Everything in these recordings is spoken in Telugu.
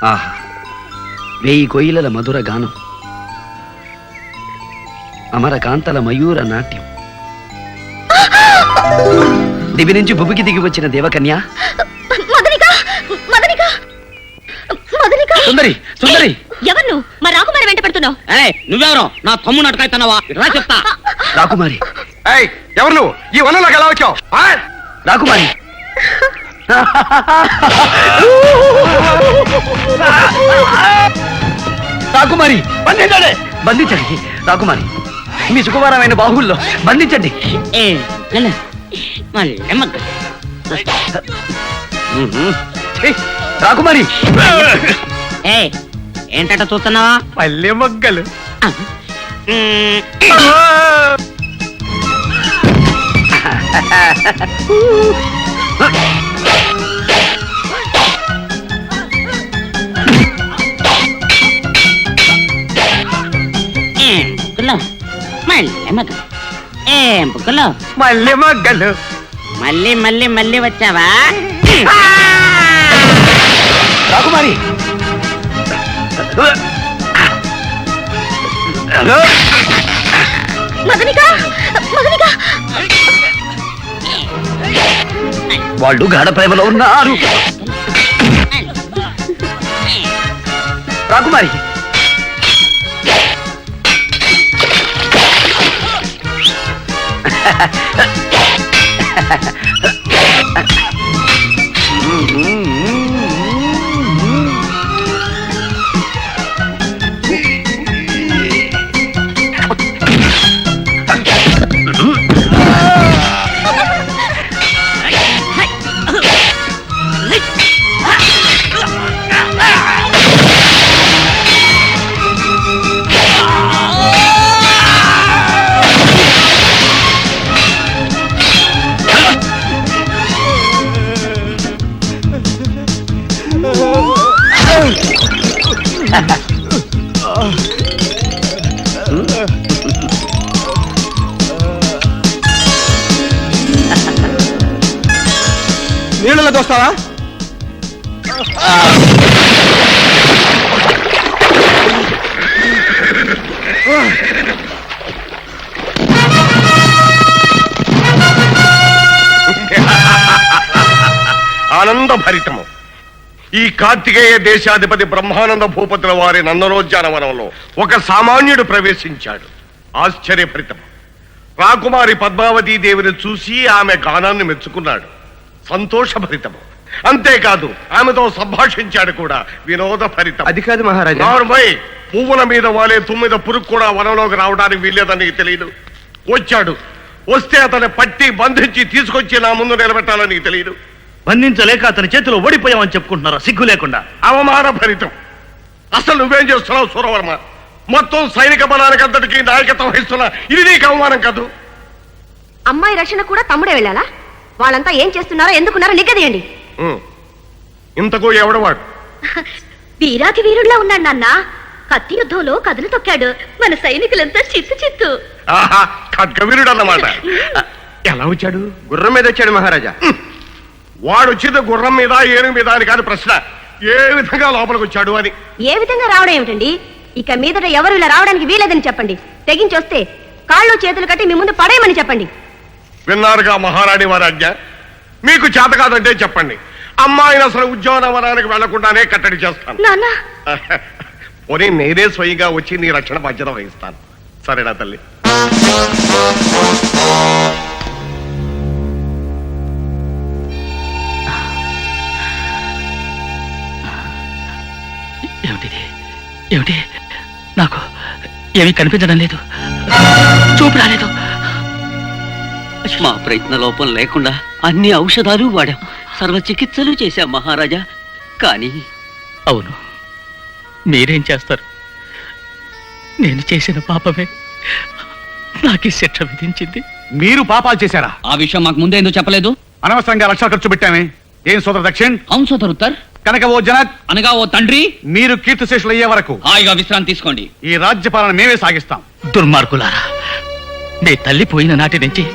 ఆహా, 1000 కొయిలల మధుర గానం, అమరకాంతల మయూర నాట్యం, దివి నుంచి భువికి దిగి వచ్చిన దేవకన్య సుందరి. సుందరి ఎవరు? మా రాకుమారి వెంట పెడుతున్నావు? నువ్వెవరో నా తమ్ముడు అటకాయితున్నావా? రా చెప్తా. రాకుమారి. ఎవరు నువ్వు? ఈ వనంలోకి ఎలా వచ్చావు? రాకుమారి. రాకుమారి బంధించండి, బంధించండి. రాకుమారి మీ సుకుమారమైన బాహుల్లో బంధించండి. రాకుమారి. ఏంటట చూస్తున్నావా? పల్లె మొగ్గలు. మల్లె మొగ్గలు. మళ్ళీ మళ్ళీ మళ్ళీ వచ్చావా? రాకుమారి. వాళ్ళు గాఢ ప్రేమలో ఉన్నారు. రాకుమారి. నీళ్ళలో దోస్తావా? ఆనంద భరితము. ఈ కార్తికేయ దేశాధిపతి బ్రహ్మానంద భూపతుల వారి నందనోద్యానవనంలో ఒక సామాన్యుడు ప్రవేశించాడు. ఆశ్చర్యభరితం. రాకుమారి పద్మావతీ దేవిని చూసి ఆమె గానాన్ని మెచ్చుకున్నాడు. సంతోషభరితము. అంతేకాదు ఆమెతో సంభాషించాడు కూడా. వినోదభరితం. అది కాదు మహారాజా. పువ్వుల మీద వాలే తుమ్మిద పురుగు కూడా వనంలోకి రావడానికి వీల్లేదని నీకు తెలియదు. వచ్చాడు. వస్తే అతన్ని పట్టి బంధించి తీసుకొచ్చి నా ముందు నిలబెట్టాలని నీకు తెలియదు. బంధించలేక అతని చేతిలో ఓడిపోయామని చెప్పుకుంటున్నారా సిగ్గు లేకుండా? అవమాన భరితం. అసలు నువ్వేం చేస్తున్నావు సూరవర్మ? మొత్తం సైనిక బలానికి అంతటికీ నాయకత్వం వహిస్తున్నా. ఇది నీకు అవమానం కాదు? అమ్మాయి రక్షణ కూడా తమ్ముడే వెళ్ళాలా? వాళ్ళంతా ఏం చేస్తున్నారో ఎందుకున్నారో నిగ్గదీయండి. ఇంతకు ఎవడవాడు? వీరాకి వీరుల్లా ఉన్నాడు నాన్న. కత్తి యుద్ధంలో కథలు తొక్కాడు. మన సైనికులంతా చిత్తు చిత్తు. ఖడ్గవీరుడు అన్నమాట. ఎలా వచ్చాడు? గుర్రం మీద వచ్చాడు మహారాజా. వాడు వచ్చింది గుర్రం మీద ఏనుగు మీద అని కాదు ప్రశ్న. ఏ విధంగా లోపలికి వచ్చాడు అని. ఏ విధంగా రావడం ఏమిటండి? ఇక మీదట ఎవరు ఇలా రావడానికి వీలేదని చెప్పండి. తెగించి వస్తే కాళ్ళు చేతులు కట్టి మీ ముందు పడేయమని చెప్పండి. విన్నారుగా మహారాణి వారి ఆజ్ఞ. మీకు చేత కాదంటే చెప్పండి. అమ్మాయిని అసలు ఉద్యానవనానికి వెళ్లకుండానే కట్టడి చేస్తాను. పోనీ నేనే స్వయంగా వచ్చి నీ రక్షణ బాధ్యత వహిస్తాను. సరేనా తల్లి? ఏమిటిది? ఏమిటి? నాకు ఏమీ కనిపించడం లేదు. చూపు రాలేదు. మా ప్రయత్న లోపం లేకుండా అన్ని ఔషధాలు వాడాం, సర్వ చికిత్సలు చేశాం మహారాజా. కానీ అవును, మీరేం చేస్తారు? నేను చేసిన పాపమే నాకు శిక్ష విధించింది. మీరు పాపాలు చేశారా? ఆ విషయం మాకు ముందే ఎందుకు చెప్పలేదు? అనవసరంగా లక్షలు ఖర్చు పెట్టామే. ఏం సోదర దక్షిణ్? అవును సోదరు ఉత్తర్. కనుక ఓ జనక్, అనగా ఓ తండ్రి, మీరు కీర్తిశేషులు అయ్యే వరకు హాయిగా విశ్రాంతి తీసుకోండి. ఈ రాజ్యపాలన మేమే సాగిస్తాం. దుర్మార్గులారా, మీ తల్లి పోయిన నాటి నుంచి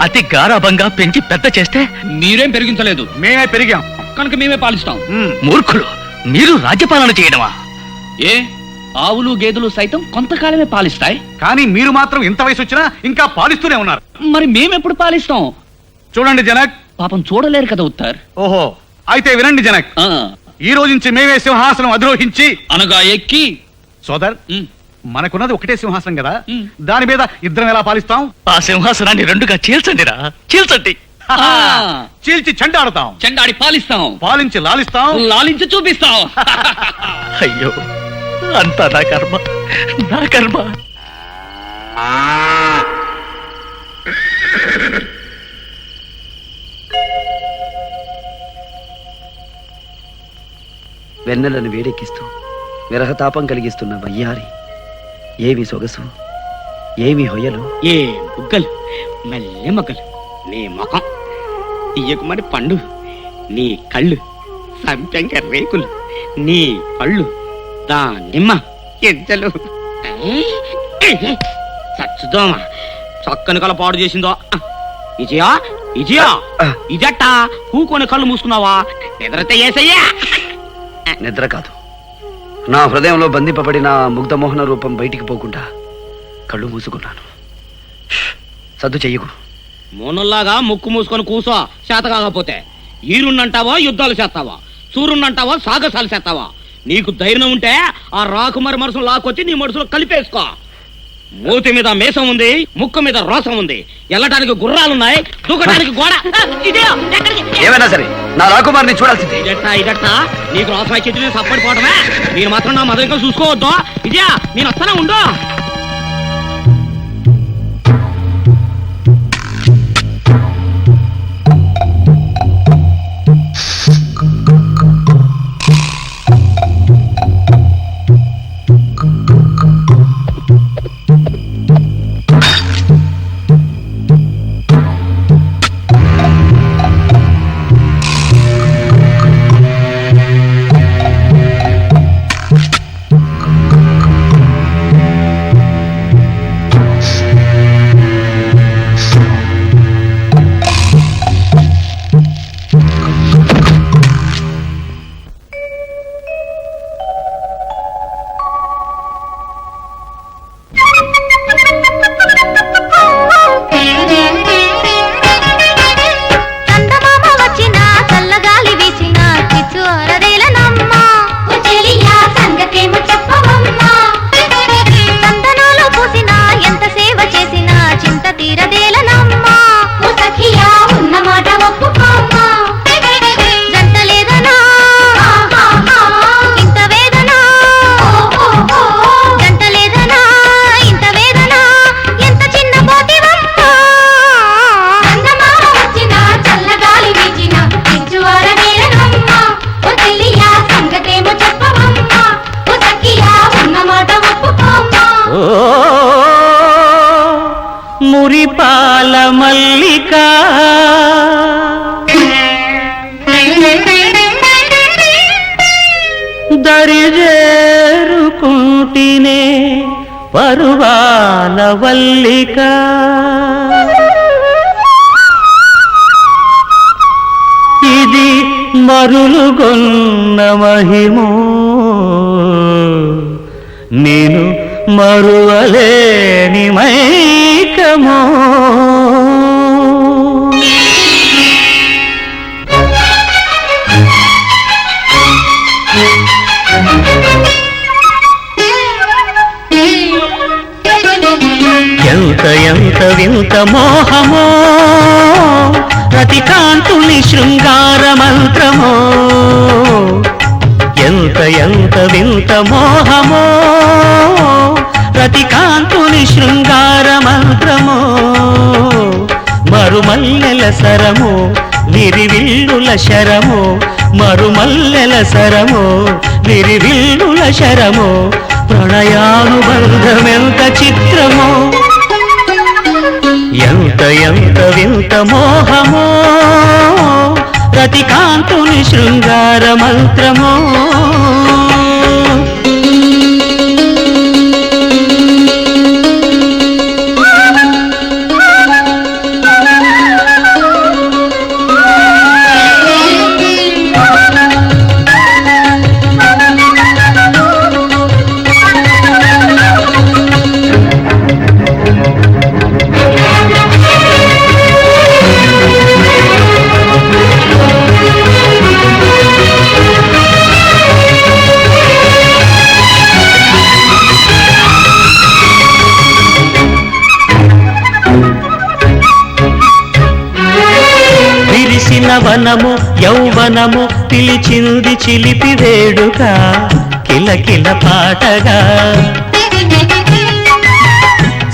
అతి గారాభంగా పెంచి పెద్ద చేస్తే మీరేం పెరిగించలేదు, మేమే పెరిగాం కనుక మేమే పాలిస్తాం. మూర్ఖులు, మీరు రాజ్యపాలన చేయడమా? ఏ ఆవులు గేదెలు సైతం కొంతకాలమే పాలిస్తాయి, కానీ మీరు మాత్రం ఇంత వయసు వచ్చినా ఇంకా పాలిస్తూనే ఉన్నారు. మరి మేమెప్పుడు పాలిస్తాం? చూడండి జనక్. పాపం చూడలేరు కదా ఉత్తర్. ఓహో, అయితే వినండి జనక్. ఈ రోజు నుంచి మేమే సింహాసనం అధిరోహించి అనగా ఎక్కి. సోదర్, ఉమ్, మనకున్నది ఒకటే సింహాసనం కదా, ఉమ్. దాని మీద ఇద్దరం ఎలా పాలిస్తాం? ఆ సింహాసనాన్ని రెండుగా చీల్చండిరా, చీల్చండి. చీల్చి చెండాడుతాం, చెండాడి పాలిస్తాం, పాలించి లాలిస్తాం, లాలించి చూపిస్తాం. అయ్యో, అంతా నా కర్మ, నా కర్మ. వెన్నెలను వేడెక్కిస్తూ విరహతాపం కలిగిస్తున్న వయ్యారి, ఏవి సొగసు, ఏవి హొయ్యలు. ఏ బుగ్గలు, మల్లె మొగ్గలు, నీ ముఖం తీయకుమని పండు, నీ కళ్ళు సంపెంగ రేకులు, నీ పళ్ళు దానిమ్మ ఎజ్జలు. సచ్చుదోమ చక్కని కల పాడు చేసిందో. విజయా విజయా, ఇదట్టా కూకొని కళ్ళు మూసుకున్నావా? నిద్రతే ఏసయ్యా. నిద్ర కాదు, నా హృదయంలో బంధింపబడిన ముగ్ధమోహన రూపం బయటికి పోకుండా కళ్ళు మూసుకున్నాను. సద్దు చెయ్యకు. మోనల్లాగా ముక్కు మూసుకొని కూసో. చేత కాకపోతే ఈరున్నంటావా యుద్ధాలు చేస్తావా, సూరున్నంటావా సాగసాలు చేస్తావా? నీకు ధైర్యం ఉంటే ఆ రాకుమారి మనసును లాక్కొచ్చి నీ మనసులో కలిపేసుకో. మూతి మీద మేసం ఉంది, ముక్కు మీద రోసం ఉంది, వెళ్ళటానికి గుర్రాలున్నాయి, దూకడానికి గోడ. ఏమైనా సరే నా రాకుమారిని చూడాల్సిందే. ఇదట్టా నీకు రోసం చెట్టు సప్పడిపోవడమే. మీరు మాత్రం నా మదరికలు చూసుకోవద్దు. ఇదే నేను వస్తానే ఉండు. మురిపాల మల్లిక దరిజేరుకుంటినే పరువాల వల్లిక. ఇది మరులుగొన్న మహిమో, నేను మరువలేని మైకమో. ఎంత ఎంత వింత మోహమో, రతికాంతుని శృంగార మంత్రమో. ఎంత ఎంత వింత మోహమో, రతికాంతుని శృంగార మంత్రమో. మరుమల్లెల సరము విరివిల్లుల శరము, మరుమల్లెల సరము విరివిల్లుల శరము. ప్రణయానుబంధమెంత చిత్రమో, ఎంత ఎంత వింత మోహమో, రతికాంతుని శృంగార మంత్రమో. వనము యౌవనము పిలిచింది చిలిపి వేడుక కిలకిల పాటగా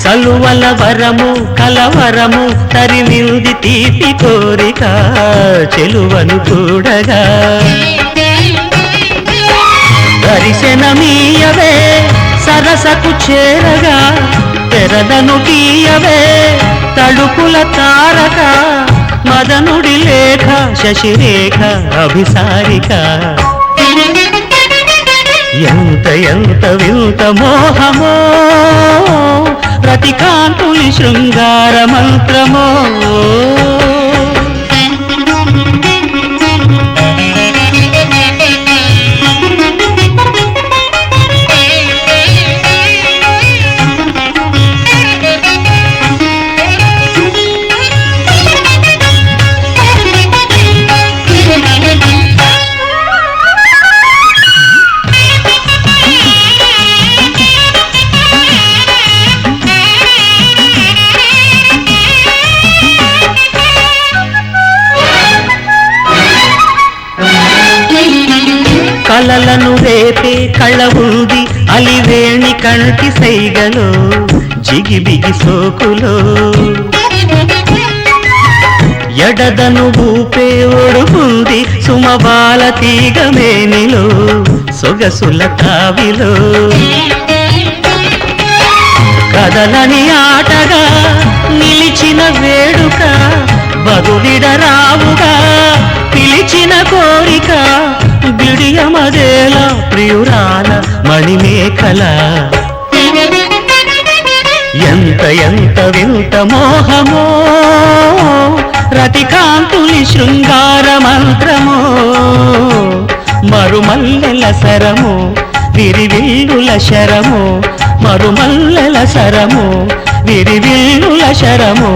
చలువల వరము కలవరము తరిమింది తీపి కోరిక చెలువను కూడగా దర్శనమీయవే సరసకు చేరగా తెరదను గీయవే తడుపుల తారక మదనుడి లేఖ శశిరేఖ అభిసారిక ఎంత ఎంత వింత మోహమో రతికాంతుని శృంగార మంత్రమో కలలను రేపే కళ ఉంది అలివేణి కంటి సైగలో జిగిబిగి సోకులో ఎడదను ఊపే ఒడుకుంది సుమబాల తీగ మేనిలో సొగసుల తావిలో కదలని ఆటగా నిలిచిన వేడుక బదులిడరావుగా పిలిచిన కోరిక బిడియమదేల ప్రియురాల మణిమేఖల ఎంత ఎంత వింత మోహమో రతికాంతుని శృంగార మంత్రమో మరుమల్లెల సరము విరివిల్లుల శరము మరుమల్లెల సరము విరివిల్లుల శరము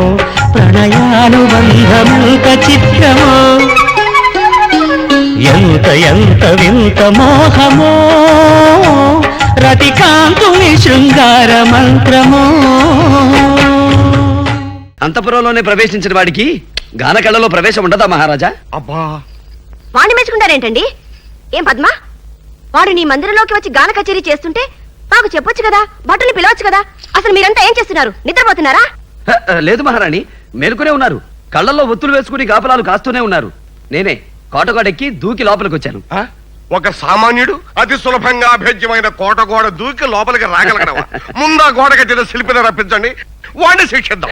ప్రణయానుబంధమంత చిత్రమో ఎంత ఎంత వింత మోహమో రతికాంతుని శృంగార మంత్రమో. అంతఃపురంలోనే ప్రవేశించిన వాడికి గానకళలో ప్రవేశం ఉండదా మహారాజా? అబ్బా, వాణ్ణి మెచ్చుకుంటారేంటండి? ఏం పద్మ, వాడు నీ మందిరంలోకి వచ్చి గాన కచేరీ చేస్తుంటే మాకు చెప్పొచ్చు కదా, భటుల్ని పిలవచ్చు కదా. అసలు మీరంతా ఏం చేస్తున్నారు? నిద్రపోతున్నారా? లేదు మహారాణి, మేలుకునే ఉన్నారు. కళ్ళల్లో ఒత్తులు వేసుకుని కాపలాలు కాస్తూనే ఉన్నారు. నేనే కోటగోడెక్కి దూకి లోపలికి వచ్చాను. ఒక సామాన్యుడు అతి సులభంగా అభేద్యమైన కోట గోడ దూకి లోపలికి రాగలగడవా? ముందా గోడ కట్టిన శిల్పిని రప్పించండి, వాడిని శిక్షిద్దాం.